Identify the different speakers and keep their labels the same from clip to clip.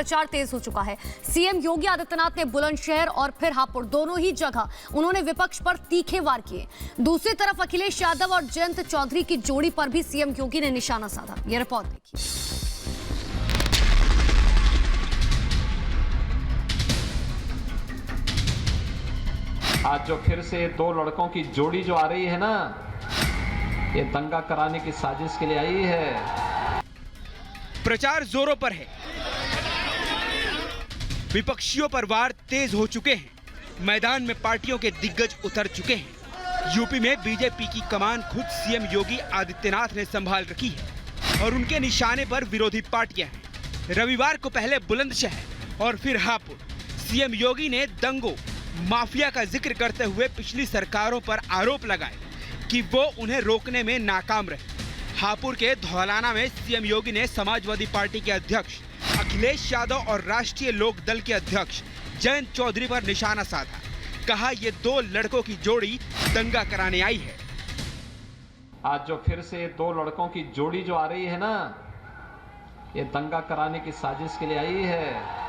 Speaker 1: प्रचार तेज हो चुका है। सीएम योगी आदित्यनाथ ने बुलंदशहर और फिर हापुड़ दोनों ही जगह उन्होंने विपक्ष पर तीखे वार किए। दूसरी तरफ अखिलेश यादव और जयंत चौधरी की जोड़ी पर भी सीएम योगी ने निशाना साधा। यह रिपोर्ट देखिए।
Speaker 2: आज जो फिर से दो लड़कों की जोड़ी जो आ रही है ना, ये दंगा कराने की साजिश के लिए आई है।
Speaker 3: प्रचार जोरों पर है, विपक्षियों पर वार तेज हो चुके हैं। मैदान में पार्टियों के दिग्गज उतर चुके हैं। यूपी में बीजेपी की कमान खुद सीएम योगी आदित्यनाथ ने संभाल रखी है और उनके निशाने पर विरोधी पार्टियां हैं। रविवार को पहले बुलंदशहर और फिर हापुड़ सीएम योगी ने दंगों माफिया का जिक्र करते हुए पिछली सरकारों पर आरोप लगाए कि वो उन्हें रोकने में नाकाम रहे। हापुड़ के धौलाना में सीएम योगी ने समाजवादी पार्टी के अध्यक्ष अखिलेश यादव और राष्ट्रीय लोक दल के अध्यक्ष जयंत चौधरी पर निशाना साधा। कहा ये दो लड़कों की जोड़ी दंगा कराने आई है।
Speaker 2: आज जो फिर से दो लड़कों की जोड़ी जो आ रही है ना, ये दंगा कराने की साजिश के लिए आई है।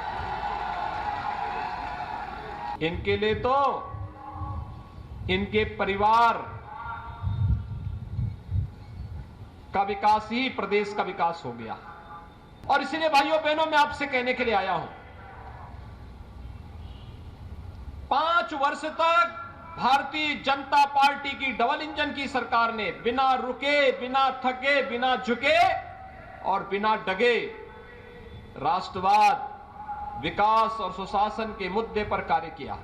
Speaker 2: इनके लिए तो इनके परिवार का विकास ही प्रदेश का विकास हो गया। और इसलिए भाइयों बहनों मैं आपसे कहने के लिए आया हूं, 5 वर्ष तक भारतीय जनता पार्टी की डबल इंजन की सरकार ने बिना रुके, बिना थके, बिना झुके और बिना डगे राष्ट्रवाद, विकास और सुशासन के मुद्दे पर कार्य किया।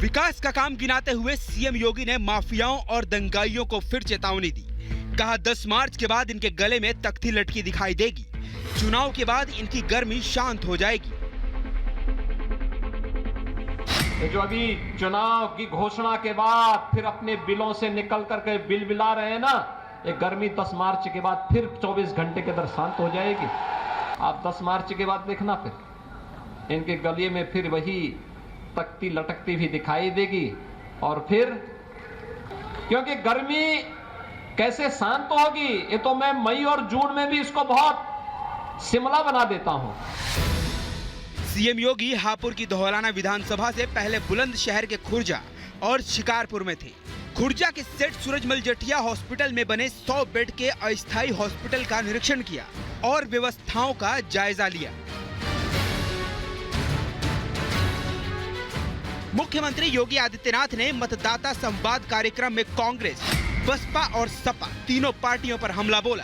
Speaker 3: विकास का काम गिनाते हुए सीएम योगी ने माफियाओं और दंगाइयों को फिर चेतावनी दी। कहा 10 मार्च के बाद इनके गले में तख्ती लटकी दिखाई देगी। चुनाव के बाद इनकी गर्मी शांत हो जाएगी।
Speaker 2: ये जो अभी चुनाव की घोषणा के बाद फिर अपने बिलों से निकल करके बिल बिला रहे हैं ना, ये गर्मी 10 मार्च के बाद फिर 24 घंटे के अंदर शांत हो जाएगी। आप 10 मार्च के बाद देखना फिर इनके गले में फिर वही तख्ती लटकती भी दिखाई देगी। और फिर क्योंकि गर्मी कैसे शांत होगी, ये तो मैं मई और जून में भी इसको बहुत शिमला बना देता हूं।
Speaker 3: सीएम योगी हापुड़ की धौलाना विधानसभा से पहले बुलंदशहर के खुर्जा और शिकारपुर में थे। खुर्जा के सेठ सूरजमल जटिया हॉस्पिटल में बने 100 बेड के अस्थायी हॉस्पिटल का निरीक्षण किया और व्यवस्थाओं का जायजा लिया। मुख्यमंत्री योगी आदित्यनाथ ने मतदाता संवाद कार्यक्रम में कांग्रेस, बसपा और सपा तीनों पार्टियों पर हमला बोला।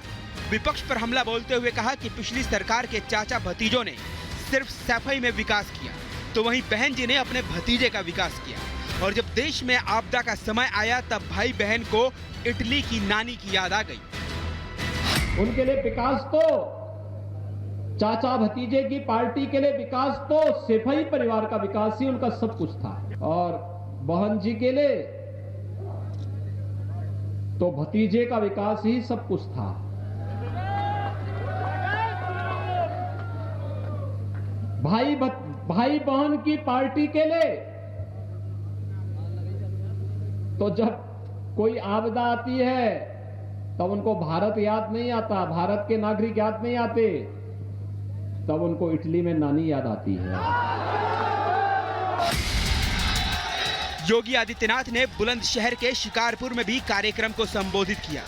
Speaker 3: विपक्ष पर हमला बोलते हुए कहा कि पिछली सरकार के चाचा भतीजों ने सिर्फ सफाई में विकास किया, तो वहीं बहन जी ने अपने भतीजे का विकास किया। और जब देश में आपदा का समय आया तब भाई बहन को इटली की नानी की याद आ गई।
Speaker 2: उनके लिए विकास तो चाचा भतीजे की पार्टी के लिए विकास तो सिपाही परिवार का विकास ही उनका सब कुछ था। और बहन जी के लिए तो भतीजे का विकास ही सब कुछ था। भाई बहन की पार्टी के लिए तो जब कोई आपदा आती है तब उनको भारत याद नहीं आता, भारत के नागरिक याद नहीं आते, तब उनको इटली में नानी याद आती है।
Speaker 3: योगी आदित्यनाथ ने बुलंदशहर के शिकारपुर में भी कार्यक्रम को संबोधित किया।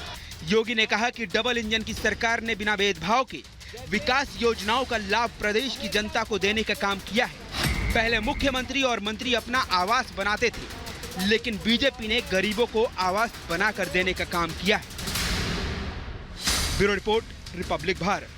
Speaker 3: योगी ने कहा कि डबल इंजन की सरकार ने बिना भेदभाव के विकास योजनाओं का लाभ प्रदेश की जनता को देने का काम किया है। पहले मुख्यमंत्री और मंत्री अपना आवास बनाते थे, लेकिन बीजेपी ने गरीबों को आवास बनाकर देने का काम किया है। Bureau report, Republic Bharat.